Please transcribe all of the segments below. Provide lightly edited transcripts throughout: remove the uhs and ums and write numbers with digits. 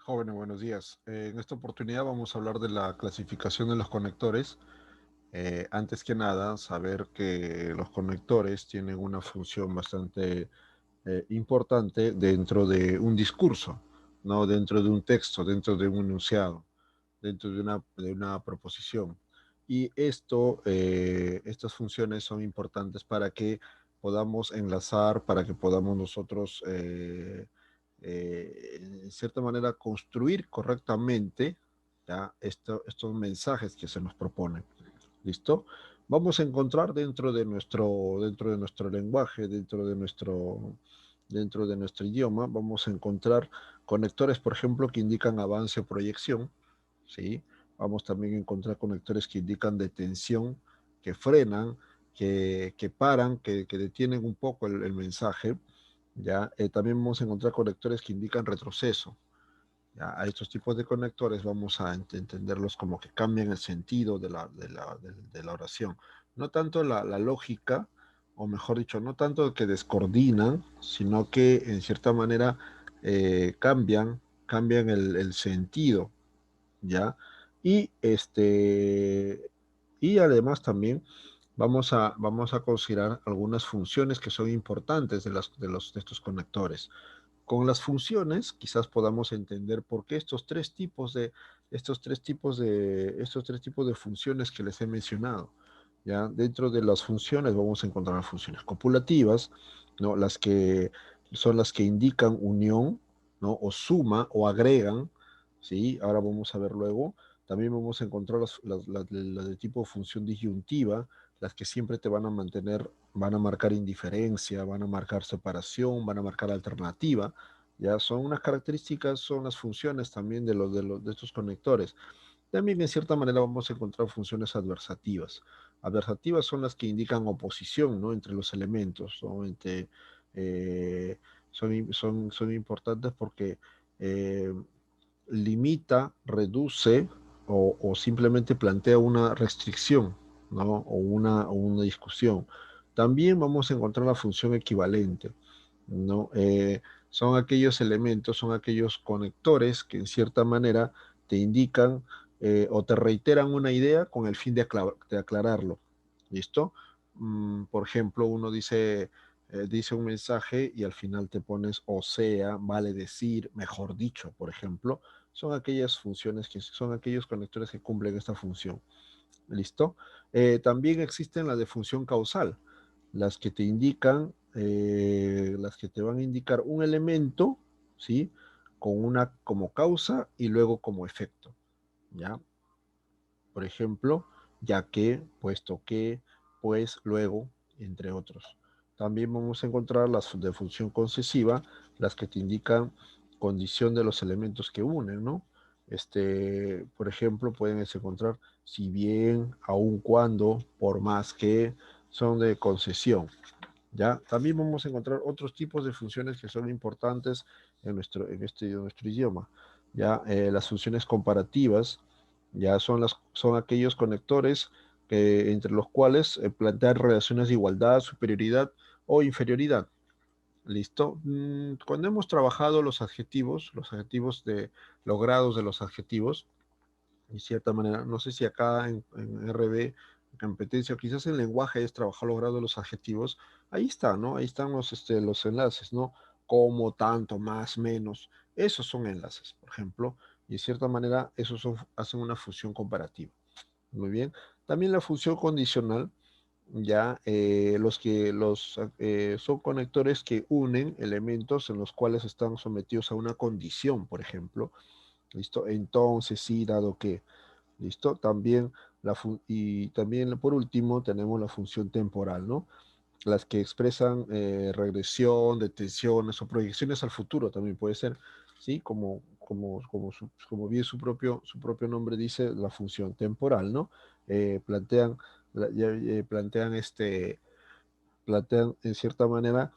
Jóvenes, buenos días. En esta oportunidad vamos a hablar de la clasificación de los conectores. Antes que nada, saber que los conectores tienen una función bastante importante dentro de un discurso, ¿no? Dentro de un texto, dentro de un enunciado, dentro de una proposición. Y estas funciones son importantes para que podamos enlazar, para que podamos nosotros, en cierta manera, construir correctamente, ¿ya? Estos mensajes que se nos proponen. ¿Listo? Vamos a encontrar dentro de nuestro lenguaje, dentro de nuestro idioma, vamos a encontrar conectores, por ejemplo, que indican avance o proyección, ¿sí? Vamos también a encontrar conectores que indican detención, que frenan, que paran, que detienen un poco el mensaje, ¿ya? También vamos a encontrar conectores que indican retroceso. ¿Ya? A estos tipos de conectores vamos a entenderlos como que cambian el sentido de la oración. No tanto la lógica, o mejor dicho, no tanto que descoordinan, sino que en cierta manera cambian el sentido, ¿ya? Y, y además también vamos a considerar algunas funciones que son importantes de estos conectores. Con las funciones quizás podamos entender por qué estos tres tipos de funciones que les he mencionado. ¿Ya? Dentro de las funciones vamos a encontrar las funciones copulativas, ¿no? Las que indican unión, ¿no? O suma o agregan, ¿sí? Ahora vamos a ver luego. También vamos a encontrar las de tipo función disyuntiva, las que siempre te van a mantener, van a marcar indiferencia, van a marcar separación, van a marcar alternativa. Ya son unas características, son las funciones también de estos conectores. También en cierta manera vamos a encontrar funciones adversativas. Adversativas son las que indican oposición, ¿no? Entre los elementos, ¿no? Eh, son importantes porque eh, limita, reduce o simplemente plantea una restricción, ¿no? O una discusión. También vamos a encontrar la función equivalente, ¿no? Son aquellos elementos, son aquellos conectores que en cierta manera te indican o te reiteran una idea con el fin de aclararlo. ¿Listo? Por ejemplo, uno dice un mensaje y al final te pones o sea, vale decir, mejor dicho, por ejemplo. Son aquellas funciones que son aquellos conectores que cumplen esta función. ¿Listo? También existen las de función causal, las que te indican, las que te van a indicar un elemento, ¿sí? Con una como causa y luego como efecto, ¿ya? Por ejemplo, ya que, puesto que, pues, luego, entre otros. También vamos a encontrar las de función concesiva, las que te indican condición de los elementos que unen, ¿no? Por ejemplo, pueden encontrar si bien, aun cuando, por más que, son de concesión, ¿ya? También vamos a encontrar otros tipos de funciones que son importantes en nuestro idioma, ¿ya? Las funciones comparativas, ya son aquellos conectores entre los cuales plantear relaciones de igualdad, superioridad o inferioridad. ¿Listo? Cuando hemos trabajado los adjetivos de los grados de los adjetivos, de cierta manera, no sé si acá en RB, en competencia, o quizás en lenguaje es trabajar los grados de los adjetivos, ahí está, ¿no? Ahí están los enlaces, ¿no? Como, tanto, más, menos. Esos son enlaces, por ejemplo, y de cierta manera hacen una función comparativa. Muy bien. También la función condicional, ya son conectores que unen elementos en los cuales están sometidos a una condición, por ejemplo. ¿Listo? Entonces, sí, dado que. ¿Listo? También y también por último tenemos la función temporal, ¿no? Las que expresan regresión, detenciones o proyecciones al futuro también puede ser, ¿sí? Como bien su propio nombre dice, la función temporal, ¿no? Plantean, plantean, plantean en cierta manera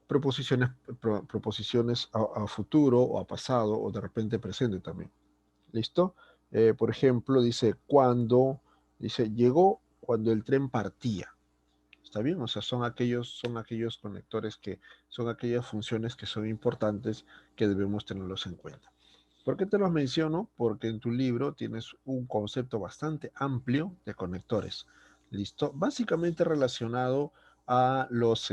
proposiciones, proposiciones a futuro o a pasado o de repente presente también. ¿Listo? Por ejemplo, dice, llegó cuando el tren partía. ¿Está bien? O sea, son aquellos conectores son aquellas funciones que son importantes que debemos tenerlos en cuenta. ¿Por qué te los menciono? Porque en tu libro tienes un concepto bastante amplio de conectores. ¿Listo? Básicamente relacionado a los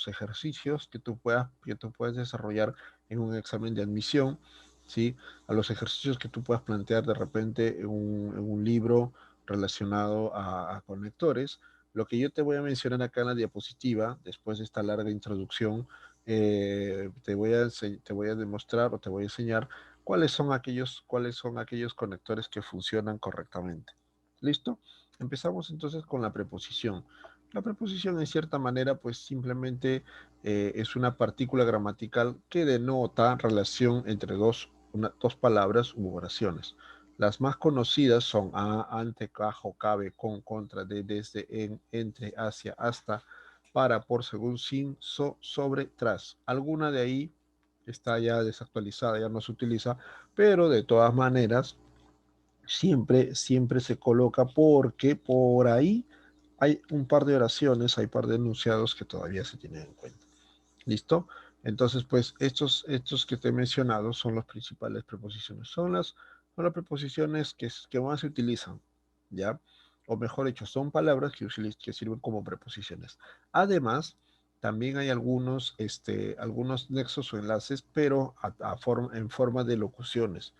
ejercicios que tú puedas desarrollar en un examen de admisión, ¿sí? A los ejercicios que tú puedas plantear de repente en un libro relacionado a conectores. Lo que yo te voy a mencionar acá en la diapositiva, después de esta larga introducción, te voy a demostrar o te voy a enseñar cuáles son aquellos conectores que funcionan correctamente. ¿Listo? Empezamos entonces con la preposición. La preposición en cierta manera pues simplemente es una partícula gramatical que denota relación entre dos palabras u oraciones. Las más conocidas son a, ante, cajo, cabe, con, contra, de, desde, en, entre, hacia, hasta, para, por, según, sin, sobre, tras. Alguna de ahí está ya desactualizada, ya no se utiliza, pero de todas maneras siempre se coloca porque por ahí hay un par de oraciones, hay un par de enunciados que todavía se tienen en cuenta. ¿Listo? Entonces, pues estos que te he mencionado son las principales preposiciones. Son las preposiciones que más se utilizan, ¿ya? O mejor dicho, son palabras que sirven como preposiciones. Además, también hay algunos nexos o enlaces, pero en forma de locuciones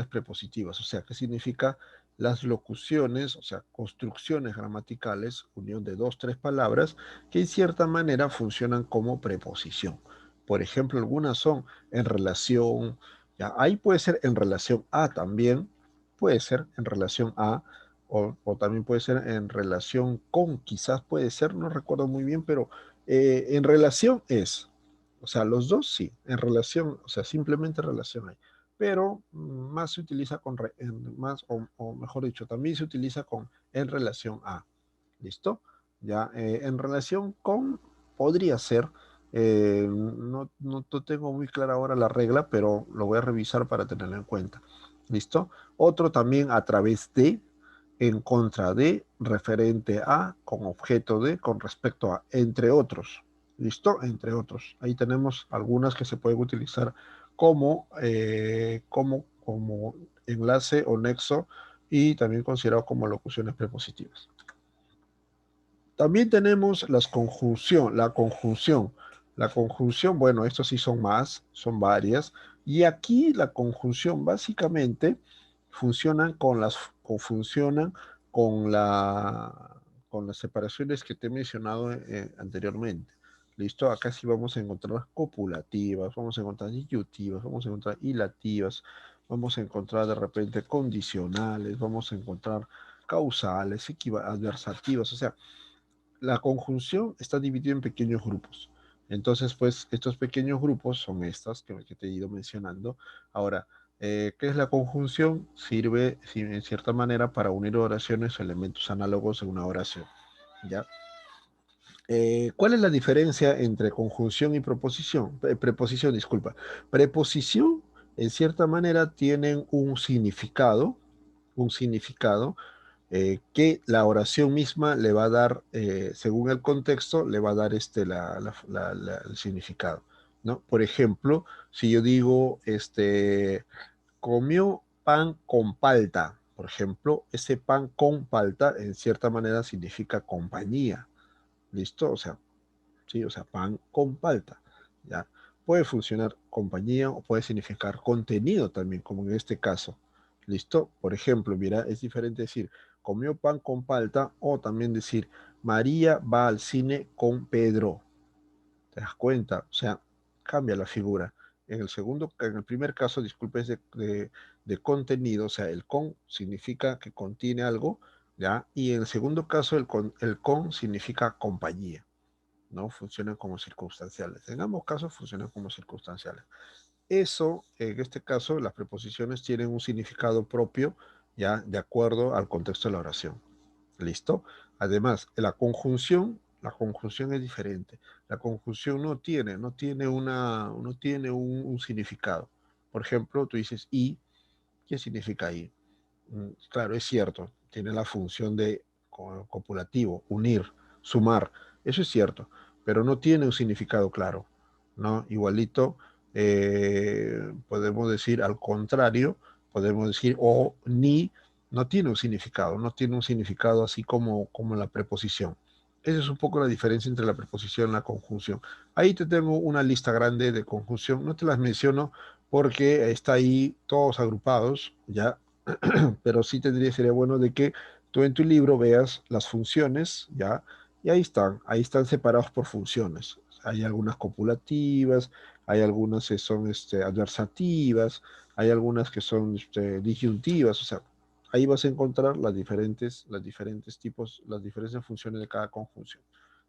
prepositivas. O sea, ¿qué significa? Las locuciones, o sea, construcciones gramaticales, unión de dos, tres palabras, que en cierta manera funcionan como preposición. Por ejemplo, algunas son en relación, ya ahí puede ser en relación a también, puede ser en relación a, o también puede ser en relación con, quizás puede ser, no recuerdo muy bien, pero en relación es, o sea, los dos sí, en relación, o sea, simplemente relación hay, pero más se utiliza más, o mejor dicho, también se utiliza con en relación a, ¿listo? Ya, en relación con, podría ser, no tengo muy clara ahora la regla, pero lo voy a revisar para tenerlo en cuenta. ¿Listo? Otro también a través de, en contra de, referente a, con objeto de, con respecto a, entre otros. ¿Listo? Entre otros. Ahí tenemos algunas que se pueden utilizar como enlace o nexo y también considerado como locuciones prepositivas. También tenemos la conjunción. La conjunción, bueno, estos sí son más, son varias. Y aquí la conjunción básicamente funcionan funcionan con con las separaciones que te he mencionado anteriormente. ¿Listo? Acá sí vamos a encontrar copulativas, vamos a encontrar disyuntivas, vamos a encontrar hilativas, vamos a encontrar de repente condicionales, vamos a encontrar causales, adversativas, o sea, la conjunción está dividida en pequeños grupos. Entonces, pues, estos pequeños grupos son estas que te he ido mencionando. Ahora, ¿qué es la conjunción? Sirve, en cierta manera, para unir oraciones o elementos análogos en una oración. ¿Ya? ¿Cuál es la diferencia entre conjunción y proposición? Preposición, disculpa. Preposición, en cierta manera, tienen un significado que la oración misma le va a dar, según el contexto, le va a dar el significado, ¿no? Por ejemplo, si yo digo, comió pan con palta, por ejemplo, ese pan con palta en cierta manera significa compañía, ¿listo? O sea, sí, o sea, pan con palta, ¿ya? Puede funcionar compañía o puede significar contenido también, como en este caso. ¿Listo? Por ejemplo, mira, es diferente decir comió pan con palta o también decir María va al cine con Pedro. ¿Te das cuenta? O sea, cambia la figura. En el primer caso, disculpe, es de contenido, o sea, el con significa que contiene algo, ¿ya? Y en el segundo caso, el con significa compañía. ¿No? Funcionan como circunstanciales. En ambos casos funcionan como circunstanciales. Eso, en este caso, las preposiciones tienen un significado propio, ya de acuerdo al contexto de la oración. ¿Listo? Además, la conjunción es diferente. La conjunción no tiene un significado. Por ejemplo, tú dices y, ¿qué significa y? Claro, es cierto, tiene la función de copulativo, unir, sumar, eso es cierto, pero no tiene un significado claro, ¿no? Igualito, podemos decir al contrario, podemos decir o ni, no tiene un significado, no tiene un significado así como la preposición. Esa es un poco la diferencia entre la preposición y la conjunción. Ahí te tengo una lista grande de conjunción, no te las menciono porque está ahí todos agrupados, ¿ya? Pero sí sería bueno de que tú en tu libro veas las funciones, ¿ya? Y ahí están separados por funciones. Hay algunas copulativas, hay algunas que son adversativas, hay algunas que son disyuntivas, o sea, ahí vas a encontrar las diferentes tipos, las diferentes funciones de cada conjunción.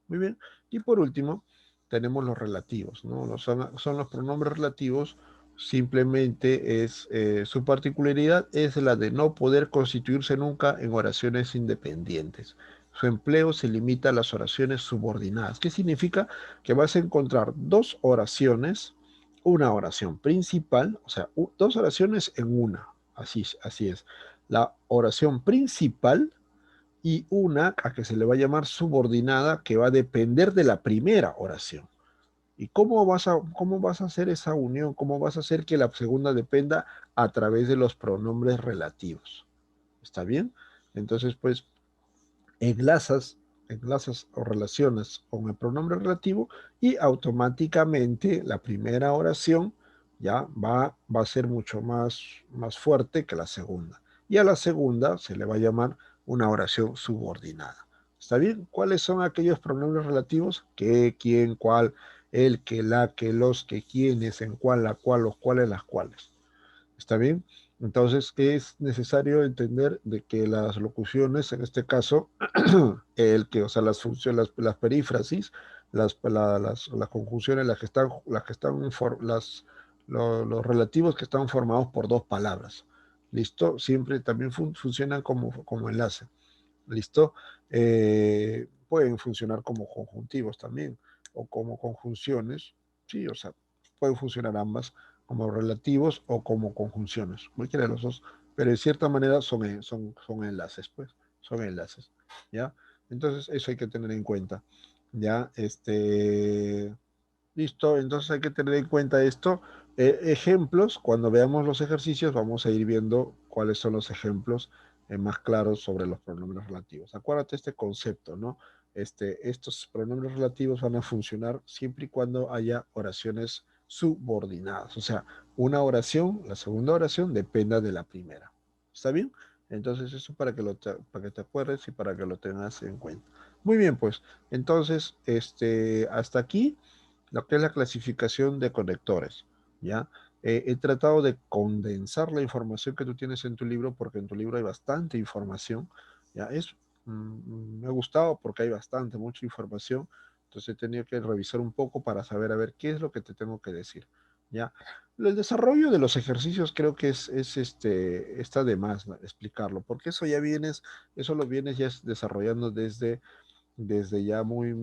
Muy bien. Y por último, tenemos los relativos, ¿no? Son los pronombres relativos, simplemente su particularidad es la de no poder constituirse nunca en oraciones independientes. Su empleo se limita a las oraciones subordinadas. ¿Qué significa? Que vas a encontrar dos oraciones, una oración principal, o sea, dos oraciones en una. Así es. La oración principal y una a que se le va a llamar subordinada que va a depender de la primera oración. ¿Y cómo vas a hacer esa unión? ¿Cómo vas a hacer que la segunda dependa a través de los pronombres relativos? ¿Está bien? Entonces, pues, enlazas, enlazas o relacionas con el pronombre relativo y automáticamente la primera oración ya va a ser mucho más fuerte que la segunda. Y a la segunda se le va a llamar una oración subordinada. ¿Está bien? ¿Cuáles son aquellos pronombres relativos? ¿Qué, quién, cuál, el, que, la, que, los, que, quiénes, en cuál, la cual, los cuales, las cuales? ¿Está bien? Entonces es necesario entender de que las locuciones, en este caso, o sea, las funciones, las perífrasis, las conjunciones, los relativos que están formados por dos palabras. ¿Listo? Siempre también funcionan como enlace. ¿Listo? Pueden funcionar como conjuntivos también, o como conjunciones, sí, o sea, pueden funcionar ambas como relativos o como conjunciones, cualquiera de los dos, pero de cierta manera son enlaces, pues, son enlaces, ¿ya? Entonces, eso hay que tener en cuenta, ¿ya? Listo, entonces hay que tener en cuenta esto. Ejemplos, cuando veamos los ejercicios, vamos a ir viendo cuáles son los ejemplos más claros sobre los pronombres relativos. Acuérdate este concepto, ¿no? Estos pronombres relativos van a funcionar siempre y cuando haya oraciones subordinadas. O sea, una oración, la segunda oración, dependa de la primera. ¿Está bien? Entonces, eso para que te acuerdes y para que lo tengas en cuenta. Muy bien, pues, entonces, hasta aquí lo que es la clasificación de conectores, ¿ya? He tratado de condensar la información que tú tienes en tu libro, porque en tu libro hay bastante información, ¿ya? Me ha gustado porque hay mucha información, entonces he tenido que revisar un poco para saber, a ver, qué es lo que te tengo que decir, ¿ya? El desarrollo de los ejercicios creo que está de más, ¿no?, explicarlo, porque eso lo vienes ya desarrollando desde ya muy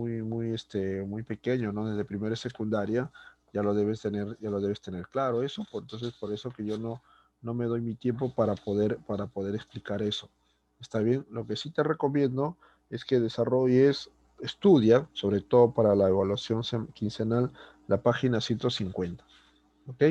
pequeño, ¿no? Desde primero y secundaria, ya lo debes tener claro eso, entonces por eso que yo no me doy mi tiempo para poder explicar eso. ¿Está bien? Lo que sí te recomiendo es que estudia, sobre todo para la evaluación quincenal, la página 150, ¿ok?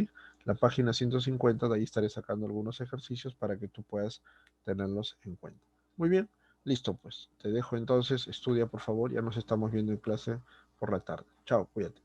La página 150, de ahí estaré sacando algunos ejercicios para que tú puedas tenerlos en cuenta. Muy bien, listo, pues. Te dejo entonces, estudia por favor, ya nos estamos viendo en clase por la tarde. Chao, cuídate.